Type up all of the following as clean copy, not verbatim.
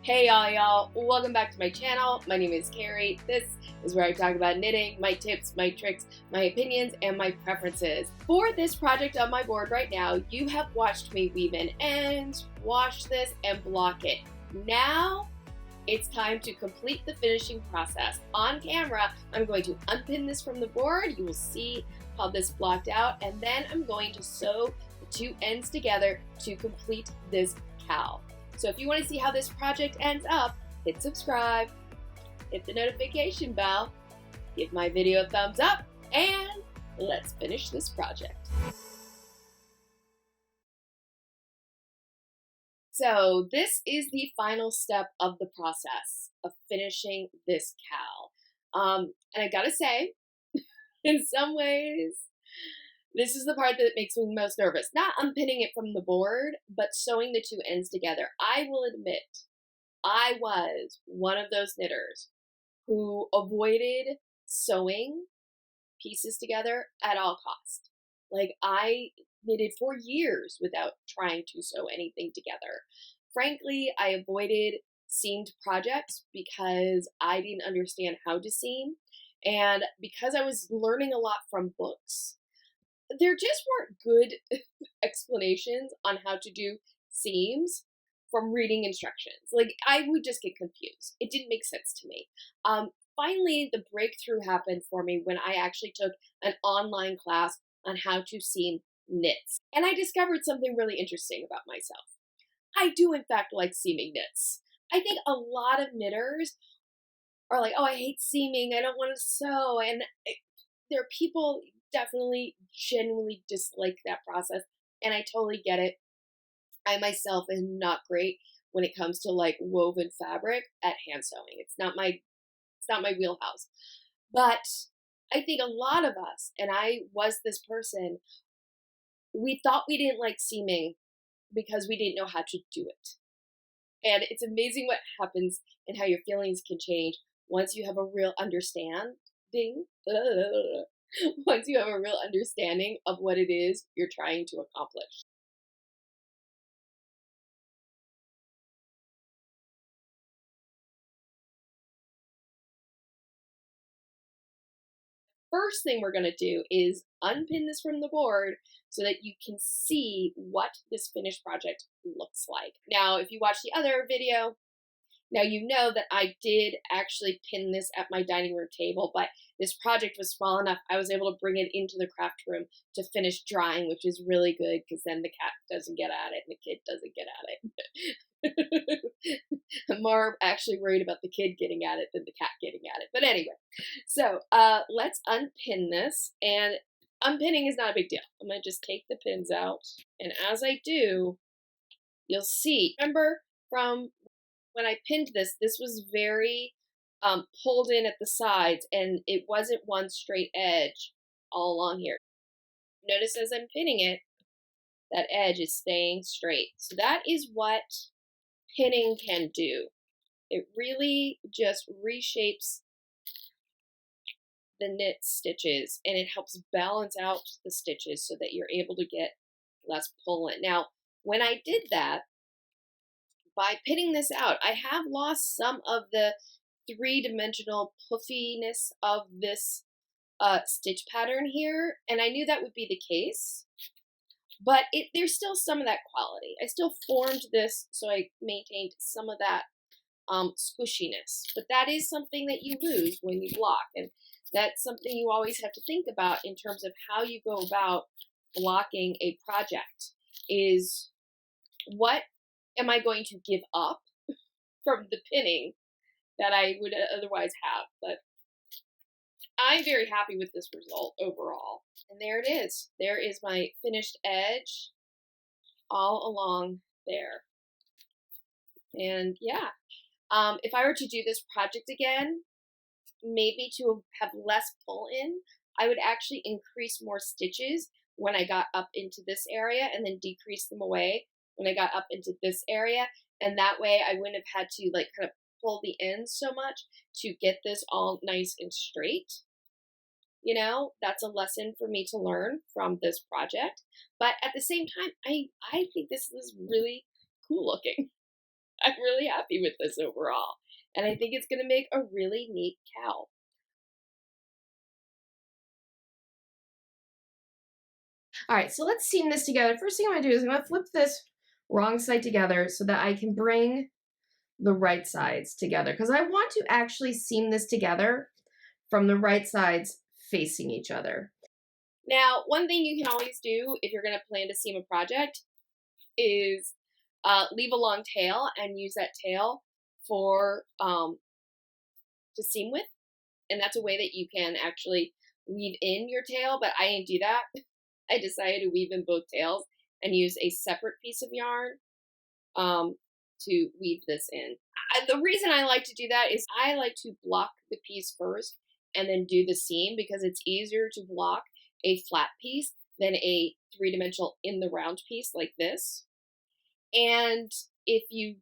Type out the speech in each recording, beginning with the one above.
Hey y'all, welcome back to my channel. My name is Carrie. This is where I talk about knitting, my tips, my tricks, my opinions, and my preferences. For this project on my board right now, you have watched me weave in ends, wash this, and block it. Now, it's time to complete the finishing process. On camera, I'm going to unpin this from the board. You will see how this blocked out, and then I'm going to sew the two ends together to complete this cowl. So if you want to see how this project ends up, hit subscribe, hit the notification bell, give my video a thumbs up, and let's finish this project. So this is the final step of the process of finishing this cowl. And I gotta say, in some ways, this is the part that makes me most nervous. Not unpinning it from the board, but sewing the two ends together. I will admit, I was one of those knitters who avoided sewing pieces together at all cost. Like, I knitted for years without trying to sew anything together. Frankly, I avoided seamed projects because I didn't understand how to seam, and because I was learning a lot from books. There just weren't good explanations on how to do seams from reading instructions. Like, I would just get confused. It didn't make sense to me. Finally, the breakthrough happened for me when I actually took an online class on how to seam knits. And I discovered something really interesting about myself. I do, in fact, like seaming knits. I think a lot of knitters are like, oh, I hate seaming. I don't want to sew. And there are people definitely genuinely dislike that process, and I totally get it. I myself am not great when it comes to like woven fabric at hand sewing. It's not my wheelhouse. But I think a lot of us, and I was this person, we thought we didn't like seaming because we didn't know how to do it. And it's amazing what happens and how your feelings can change once you have a real understanding. Once you have a real understanding of what it is you're trying to accomplish. First thing we're going to do is unpin this from the board so that you can see what this finished project looks like. Now, if you watch the other video, now you know that I did actually pin this at my dining room table, but this project was small enough I was able to bring it into the craft room to finish drying, which is really good because then the cat doesn't get at it and the kid doesn't get at it. I'm more actually worried about the kid getting at it than the cat getting at it. But anyway, so let's unpin this, and unpinning is not a big deal. I'm going to just take the pins out, and as I do, you'll see, remember from when I pinned this, this was very pulled in at the sides, and it wasn't one straight edge all along here. Notice as I'm pinning it, that edge is staying straight. So that is what pinning can do. It really just reshapes the knit stitches, and it helps balance out the stitches so that you're able to get less pull in. Now, when I did that, by pinning this out, I have lost some of the three-dimensional puffiness of this stitch pattern here, and I knew that would be the case, but there's still some of that quality. I still formed this so I maintained some of that squishiness, but that is something that you lose when you block, and that's something you always have to think about in terms of how you go about blocking a project, is what am I going to give up from the pinning that I would otherwise have? But I'm very happy with this result overall. And there it is. There is my finished edge all along there. And yeah, if I were to do this project again, maybe to have less pull in, I would actually increase more stitches when I got up into this area and then decrease them away when I got up into this area, and that way I wouldn't have had to like kind of pull the ends so much to get this all nice and straight. You know, that's a lesson for me to learn from this project, but at the same time, I think this is really cool looking. I'm really happy with this overall. And I think it's going to make a really neat cowl. All right, so let's seam this together. First thing I'm going to do is I'm going to flip this wrong side together so that I can bring the right sides together, because I want to actually seam this together from the right sides facing each other. Now, one thing you can always do if you're going to plan to seam a project is leave a long tail and use that tail for to seam with, and that's a way that you can actually weave in your tail, but I didn't do that. I decided to weave in both tails and use a separate piece of yarn to weave this in. The reason I like to do that is I like to block the piece first and then do the seam, because it's easier to block a flat piece than a three-dimensional in the round piece like this. And if you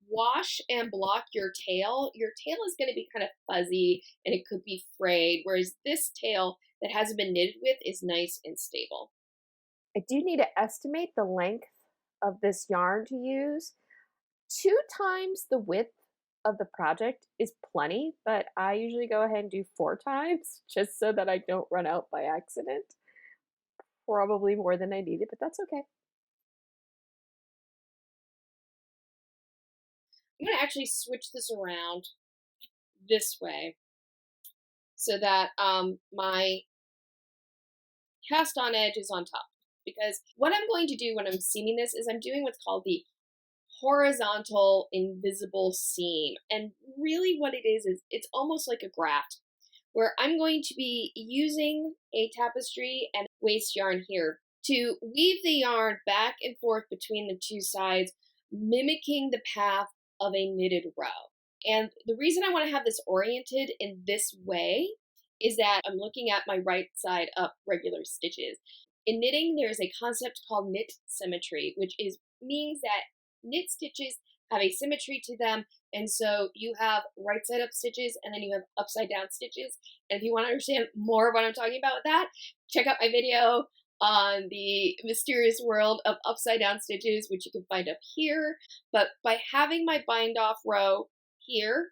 wash and block your tail is going to be kind of fuzzy and it could be frayed, whereas this tail that hasn't been knitted with is nice and stable. I do need to estimate the length of this yarn to use. 2 times the width of the project is plenty, but I usually go ahead and do 4 times just so that I don't run out by accident. Probably more than I needed, but that's okay. I'm going to actually switch this around this way so that my cast on edge is on top. Because what I'm going to do when I'm seaming this is I'm doing what's called the horizontal invisible seam. And really what it is it's almost like a graft, where I'm going to be using a tapestry and waste yarn here to weave the yarn back and forth between the 2 sides, mimicking the path of a knitted row. And the reason I want to have this oriented in this way is that I'm looking at my right side up regular stitches. In knitting, there's a concept called knit symmetry, which means that knit stitches have a symmetry to them, and so you have right side up stitches and then you have upside down stitches. And if you want to understand more of what I'm talking about with that, check out my video on the mysterious world of upside down stitches, which you can find up here. But by having my bind off row here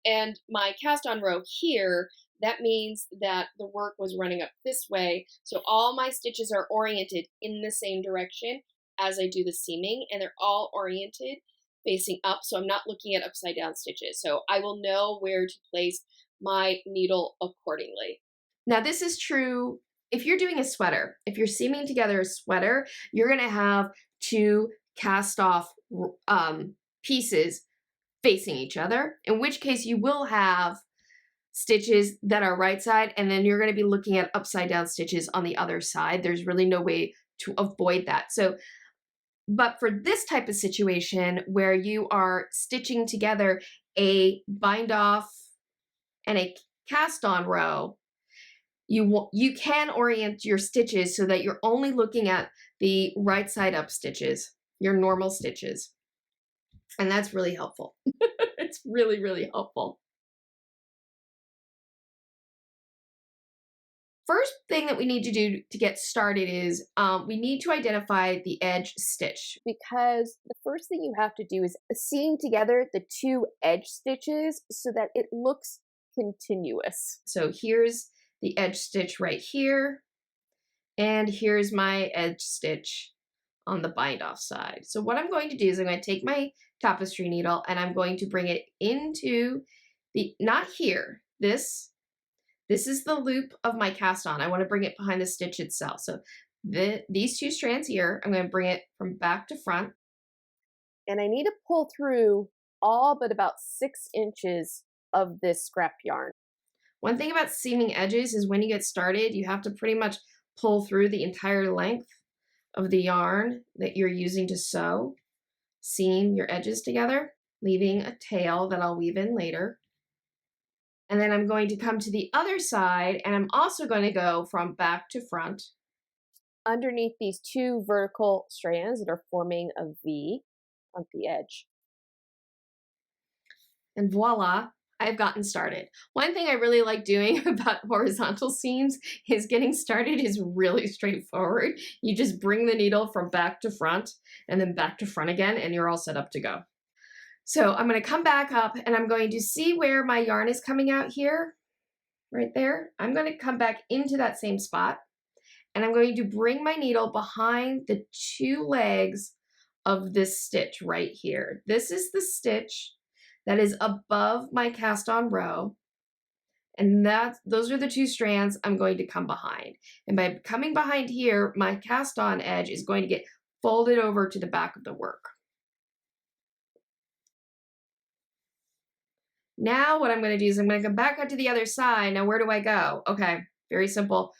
and my cast on row here, that means that the work was running up this way. So all my stitches are oriented in the same direction as I do the seaming, and they're all oriented facing up. So I'm not looking at upside down stitches. So I will know where to place my needle accordingly. Now this is true if you're doing a sweater. If you're seaming together a sweater, you're going to have 2 cast off pieces facing each other, in which case you will have stitches that are right side, and then you're going to be looking at upside down stitches on the other side. There's really no way to avoid that. So, but for this type of situation where you are stitching together a bind off and a cast on row, you can orient your stitches so that you're only looking at the right side up stitches, your normal stitches. And that's really helpful. It's really, really helpful. First thing that we need to do to get started is we need to identify the edge stitch, because the first thing you have to do is seam together the 2 edge stitches so that it looks continuous. So here's the edge stitch right here, and here's my edge stitch on the bind off side. So what I'm going to do is I'm going to take my tapestry needle and I'm going to bring it into the, not here, this is the loop of my cast on. I want to bring it behind the stitch itself. So these 2 strands here, I'm going to bring it from back to front. And I need to pull through all but about 6 inches of this scrap yarn. One thing about seaming edges is when you get started, you have to pretty much pull through the entire length of the yarn that you're using to sew. Seam your edges together, leaving a tail that I'll weave in later. And then I'm going to come to the other side, and I'm also going to go from back to front underneath these 2 vertical strands that are forming a V on the edge. And voila, I've gotten started. One thing I really like doing about horizontal seams is getting started is really straightforward. You just bring the needle from back to front and then back to front again, and you're all set up to go. So I'm going to come back up and I'm going to see where my yarn is coming out here, right there. I'm going to come back into that same spot and I'm going to bring my needle behind the 2 legs of this stitch right here. This is the stitch that is above my cast on row. And those are the 2 strands I'm going to come behind. And by coming behind here, my cast on edge is going to get folded over to the back of the work. Now what I'm going to do is I'm going to come back out to the other side. Now where do I go? Okay, very simple.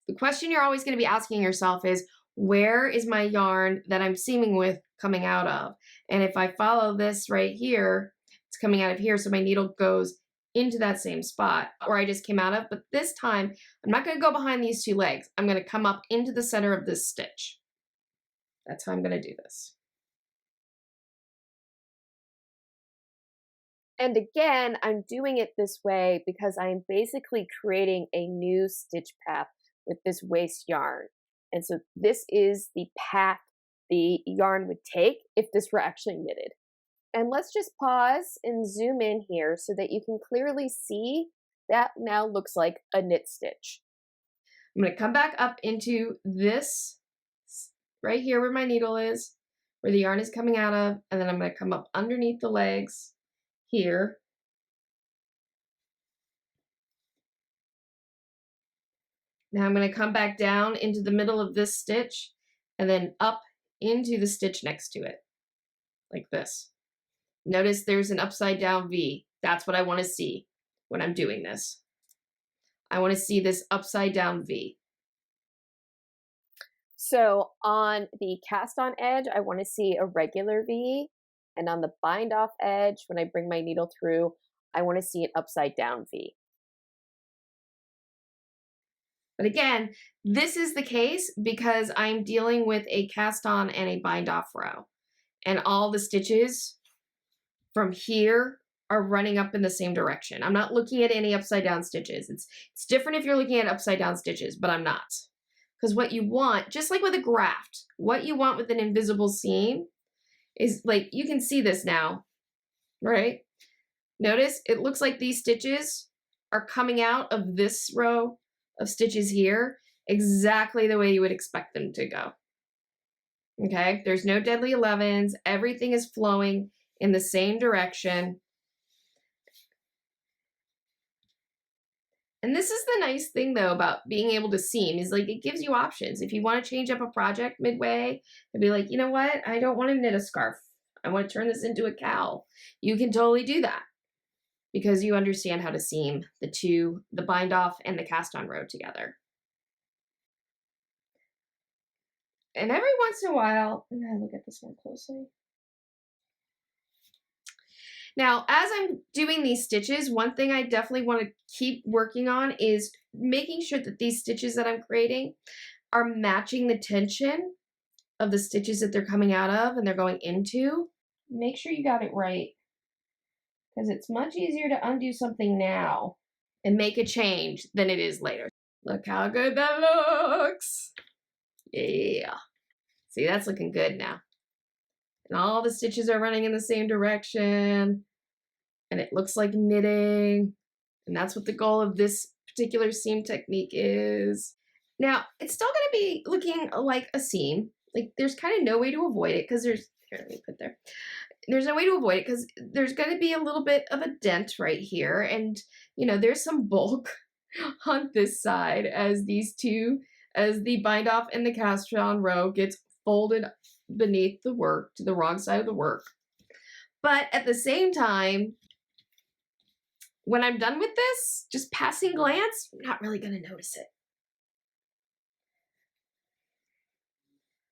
The question you're always going to be asking yourself is, where is my yarn that I'm seaming with coming out of? And if I follow this right here, it's coming out of here, so my needle goes into that same spot where I just came out of. But this time, I'm not going to go behind these 2 legs. I'm going to come up into the center of this stitch. That's how I'm going to do this. And again, I'm doing it this way because I'm basically creating a new stitch path with this waste yarn. And so this is the path the yarn would take if this were actually knitted. And let's just pause and zoom in here so that you can clearly see that now looks like a knit stitch. I'm going to come back up into this right here where my needle is, where the yarn is coming out of, and then I'm going to come up underneath the legs here. Now I'm going to come back down into the middle of this stitch and then up into the stitch next to it, like this. Notice there's an upside down V. That's what I want to see when I'm doing this. I want to see this upside down V. So on the cast on edge, I want to see a regular V. And on the bind off edge, when I bring my needle through, I want to see an upside down V. But again, this is the case because I'm dealing with a cast on and a bind off row. And all the stitches from here are running up in the same direction. I'm not looking at any upside down stitches. It's different if you're looking at upside down stitches, but I'm not. Because what you want, just like with a graft, what you want with an invisible seam is, like, you can see this now, right? Notice it looks like these stitches are coming out of this row of stitches here exactly the way you would expect them to go. Okay, there's no deadly 11s. Everything is flowing in the same direction. And this is the nice thing though about being able to seam, is like it gives you options. If you want to change up a project midway and be like, you know what, I don't want to knit a scarf, I want to turn this into a cowl, you can totally do that because you understand how to seam the bind off and the cast on row together. And every once in a while, I'm gonna look at this more closely. Now, as I'm doing these stitches, one thing I definitely want to keep working on is making sure that these stitches that I'm creating are matching the tension of the stitches that they're coming out of and they're going into. Make sure you got it right, because it's much easier to undo something now and make a change than it is later. Look how good that looks. Yeah. See, that's looking good now. And all the stitches are running in the same direction. And it looks like knitting. And that's what the goal of this particular seam technique is. Now, it's still going to be looking like a seam. Like, there's kind of no way to avoid it because there's, here, let me put there. There's no way to avoid it because there's going to be a little bit of a dent right here. And, you know, there's some bulk on this side as these two, as the bind off and the cast on row gets folded beneath the work to the wrong side of the work. But at the same time, when I'm done with this, just passing glance, I'm not really going to notice it.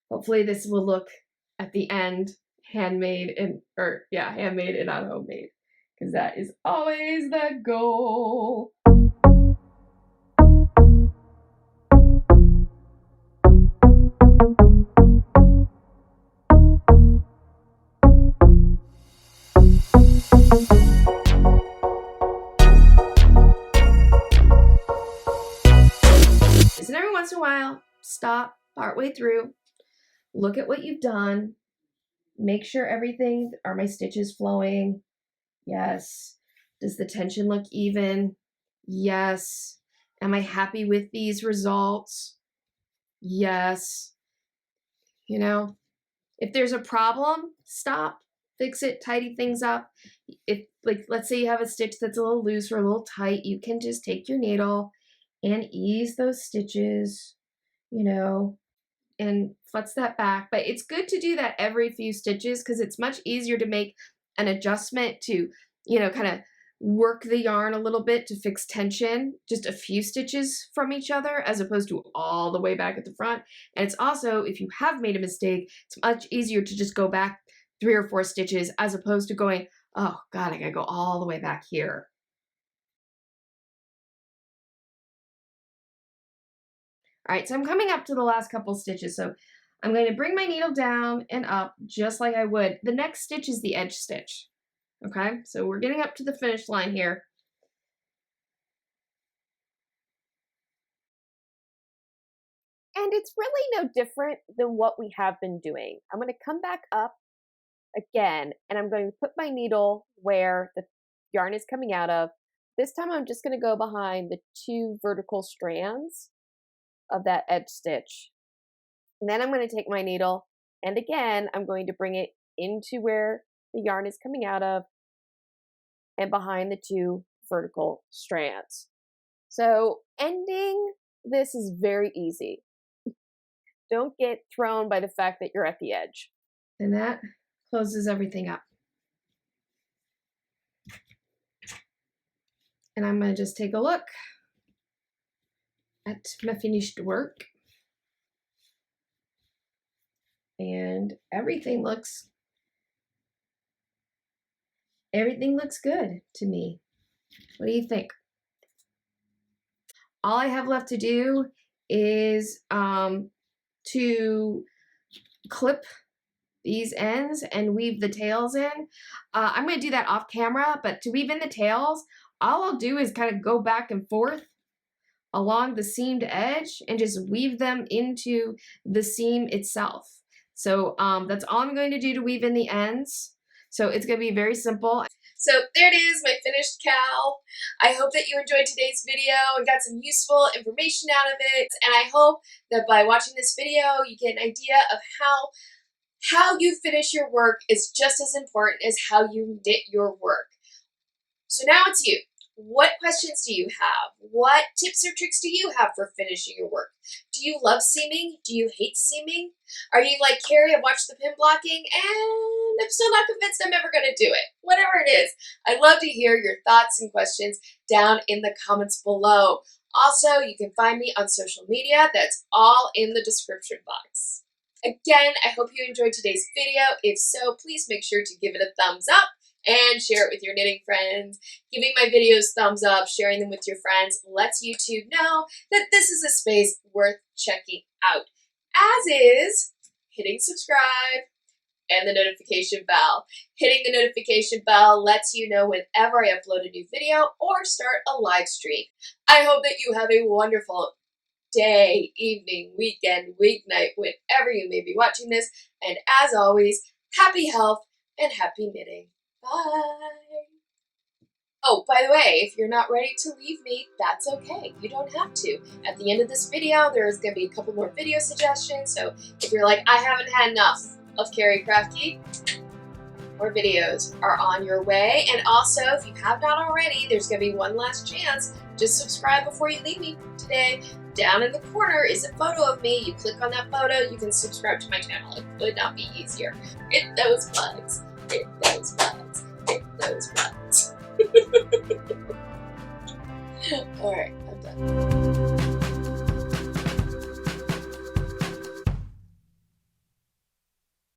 Hopefully this will look at the end handmade and, handmade and not homemade, because that is always the goal. stop partway through, look at what you've done, make sure everything, are my stitches flowing? Yes. Does the tension look even? Yes. Am I happy with these results? Yes. You know, if there's a problem, stop, fix it, tidy things up. If, like, let's say you have a stitch that's a little loose or a little tight, you can just take your needle and ease those stitches, you know, and futz that back. But it's good to do that every few stitches because it's much easier to make an adjustment to, you know, kind of work the yarn a little bit to fix tension, just a few stitches from each other as opposed to all the way back at the front. And it's also, if you have made a mistake, it's much easier to just go back 3 or 4 stitches as opposed to going, oh God, I gotta go all the way back here. All right, so I'm coming up to the last couple stitches. So I'm going to bring my needle down and up just like I would. The next stitch is the edge stitch. Okay, so we're getting up to the finish line here. And it's really no different than what we have been doing. I'm going to come back up again, and I'm going to put my needle where the yarn is coming out of. This time I'm just going to go behind the 2 vertical strands of that edge stitch. And then I'm going to take my needle, and again, I'm going to bring it into where the yarn is coming out of and behind the 2 vertical strands. So ending this is very easy. Don't get thrown by the fact that you're at the edge. And that closes everything up. And I'm going to just take a look at my finished work. And everything looks good to me. What do you think? All I have left to do is to clip these ends and weave the tails in. I'm going to do that off camera, but to weave in the tails, all I'll do is kind of go back and forth along the seamed edge and just weave them into the seam itself. So that's all I'm going to do to weave in the ends. So it's going to be very simple. So there it is, my finished cowl. I hope that you enjoyed today's video and got some useful information out of it. And I hope that by watching this video, you get an idea of how you finish your work is just as important as how you knit your work. So now it's you. What questions do you have? What tips or tricks do you have for finishing your work? Do you love seaming? Do you hate seaming? Are you like Carrie, I've watched the pin blocking and I'm still not convinced I'm ever going to do it? Whatever it is, I'd love to hear your thoughts and questions down in the comments below. Also, you can find me on social media. That's all in the description box. Again, I hope you enjoyed today's video. If so, please make sure to give it a thumbs up and share it with your knitting friends. Giving my videos thumbs up, sharing them with your friends lets YouTube know that this is a space worth checking out. As is hitting subscribe and the notification bell. Hitting the notification bell lets you know whenever I upload a new video or start a live stream. I hope that you have a wonderful day, evening, weekend, weeknight, whenever you may be watching this. And as always, happy health and happy knitting. Bye. Oh, by the way, if you're not ready to leave me, that's okay. You don't have to. At the end of this video, there's going to be a couple more video suggestions. So if you're like, I haven't had enough of Carrie CraftGeek, more videos are on your way. And also, if you have not already, there's going to be one last chance. Just subscribe before you leave me today. Down in the corner is a photo of me. You click on that photo, you can subscribe to my channel. It could not be easier. Hit those buttons. Hit those buttons. Hit those buttons. All right, I'm done.